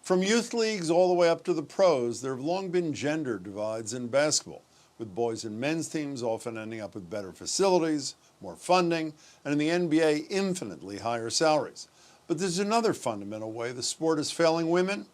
From youth leagues all the way up to the pros, there have long been gender divides in basketball, with boys and men's teams often ending up with better facilities, more funding, and in the NBA, infinitely higher salaries. But there's another fundamental way the sport is failing women: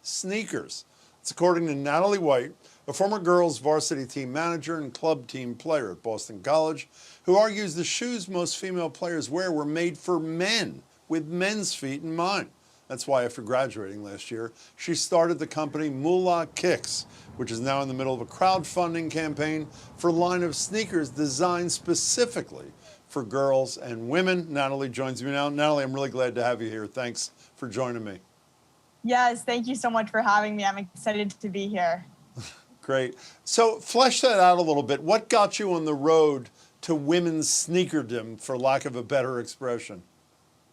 sneakers. It's according to Natalie White, a former girls varsity team manager and club team player at Boston College, who argues the shoes most female players wear were made for men, with men's feet in mind. That's why after graduating last year, she started the company Moolah Kicks, which is now in the middle of a crowdfunding campaign for a line of sneakers designed specifically for girls and women. Natalie joins me now. Natalie, I'm really glad to have you here. Thanks for joining me. Yes, thank you so much for having me. I'm excited to be here. Great. So flesh that out a little bit. What got you on the road to women's sneakerdom, for lack of a better expression?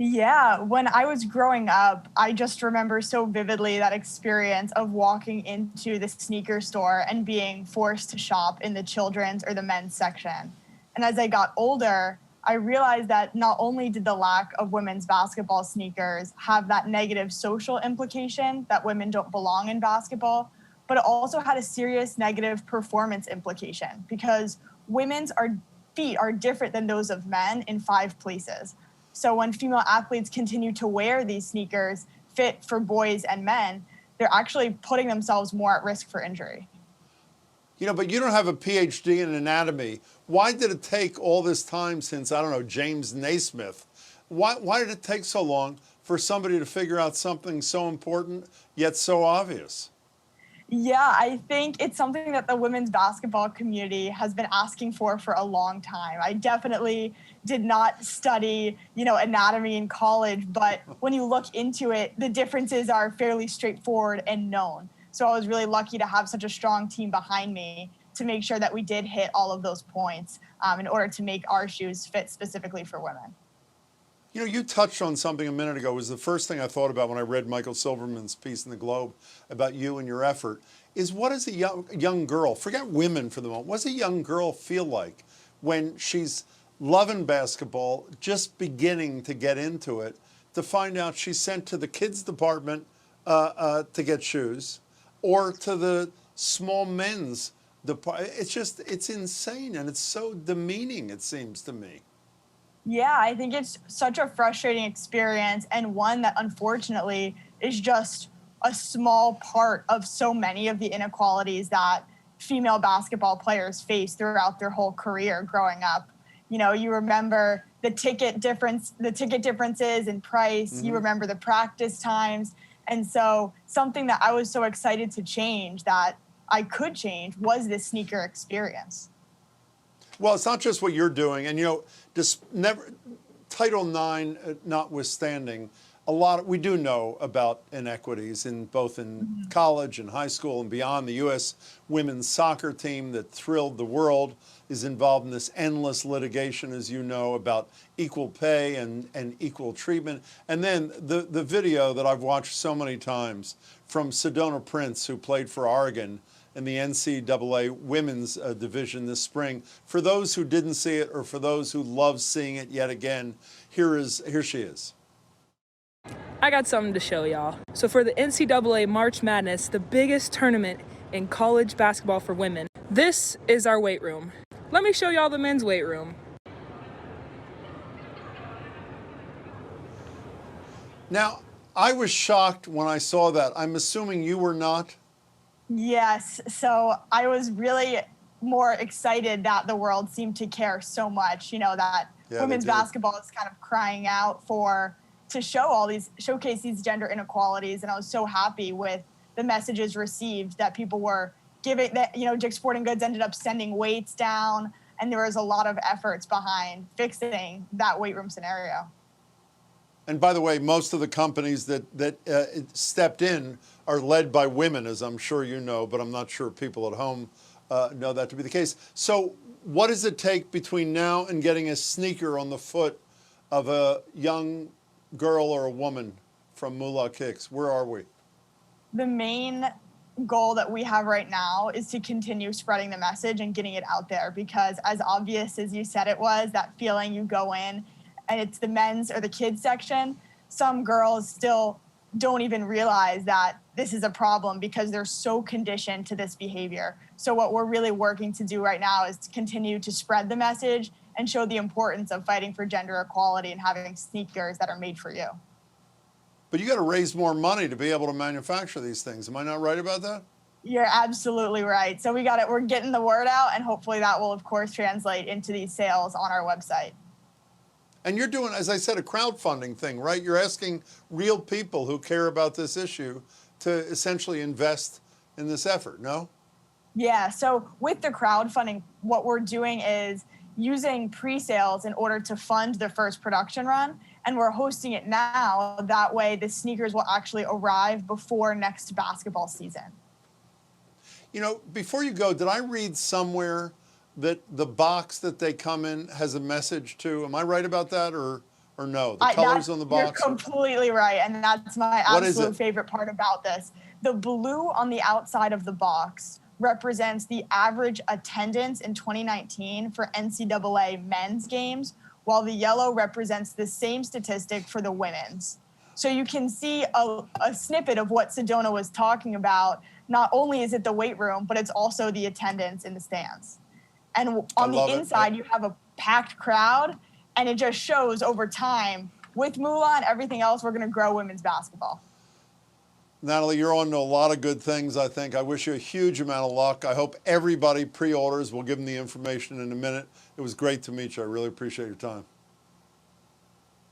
Yeah, when I was growing up, I just remember so vividly that experience of walking into the sneaker store and being forced to shop in the children's or the men's section. And as I got older, I realized that not only did the lack of women's basketball sneakers have that negative social implication that women don't belong in basketball, but it also had a serious negative performance implication because feet are different than those of men in 5 places. So when female athletes continue to wear these sneakers fit for boys and men, they're actually putting themselves more at risk for injury. You know, but you don't have a PhD in anatomy. Why did it take all this time since, I don't know, James Naismith? Why did it take so long for somebody to figure out something so important yet so obvious? Yeah, I think it's something that the women's basketball community has been asking for a long time. I definitely did not study, anatomy in college, but when you look into it, the differences are fairly straightforward and known. So I was really lucky to have such a strong team behind me to make sure that we did hit all of those points in order to make our shoes fit specifically for women. You know, you touched on something a minute ago. It was the first thing I thought about when I read Michael Silverman's piece in the Globe about you and your effort, is what does a young girl, forget women for the moment, what does a young girl feel like when she's loving basketball, just beginning to get into it, to find out she's sent to the kids department to get shoes, or to the small men's department? It's insane, and it's so demeaning, it seems to me. Yeah, I think it's such a frustrating experience, and one that unfortunately is just a small part of so many of the inequalities that female basketball players face throughout their whole career growing up. You remember the ticket differences in price, Mm-hmm. You remember the practice times. And so something that I was so excited to change, that I could change, was this sneaker experience. Well, it's not just what you're doing, and Title IX notwithstanding, we do know about inequities in both in college and high school and beyond. The U.S. women's soccer team that thrilled the world is involved in this endless litigation, as you know, about equal pay and equal treatment. And then the video that I've watched so many times from Sedona Prince, who played for Oregon in the NCAA women's division this spring. For those who didn't see it, or for those who love seeing it yet again, here she is. I got something to show y'all. So for the NCAA March Madness, the biggest tournament in college basketball for women, this is our weight room. Let me show y'all the men's weight room. Now, I was shocked when I saw that. I'm assuming you were not? Yes, so I was really more excited that the world seemed to care so much, that women's basketball is kind of crying out to showcase these gender inequalities. And I was so happy with the messages received that people were giving, that, Dick's Sporting Goods ended up sending weights down, and there was a lot of efforts behind fixing that weight room scenario. And by the way, most of the companies that stepped in are led by women, as I'm sure you know, but I'm not sure people at home know that to be the case. So what does it take between now and getting a sneaker on the foot of a young girl or a woman from Moolah Kicks? Where are we? The main goal that we have right now is to continue spreading the message and getting it out there, because as obvious as you said it was, that feeling you go in and it's the men's or the kids section, some girls still don't even realize that this is a problem because they're so conditioned to this behavior. So what we're really working to do right now is to continue to spread the message and show the importance of fighting for gender equality and having sneakers that are made for you. But you got to raise more money to be able to manufacture these things. Am I not right about that? You're absolutely right. So we're getting the word out, and hopefully that will, of course, translate into these sales on our website. And you're doing, as I said, a crowdfunding thing, right? You're asking real people who care about this issue to essentially invest in this effort, no? Yeah, so with the crowdfunding, what we're doing is using pre-sales in order to fund the first production run, and we're hosting it now. That way the sneakers will actually arrive before next basketball season. You know, before you go, did I read somewhere that the box that they come in has a message too? Am I right about that, or no? The colors on the box? You're completely right, and that's my absolute favorite part about this. The blue on the outside of the box represents the average attendance in 2019 for NCAA men's games, while the yellow represents the same statistic for the women's. So you can see a snippet of what Sedona was talking about. Not only is it the weight room, but it's also the attendance in the stands. And on the inside, you have a packed crowd, and it just shows over time, with Moolah and everything else, we're going to grow women's basketball. Natalie, you're on to a lot of good things, I think. I wish you a huge amount of luck. I hope everybody pre-orders. We'll give them the information in a minute. It was great to meet you. I really appreciate your time.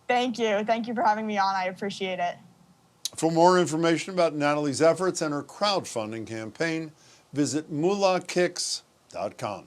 Thank you. Thank you for having me on. I appreciate it. For more information about Natalie's efforts and her crowdfunding campaign, visit moolahkicks.com.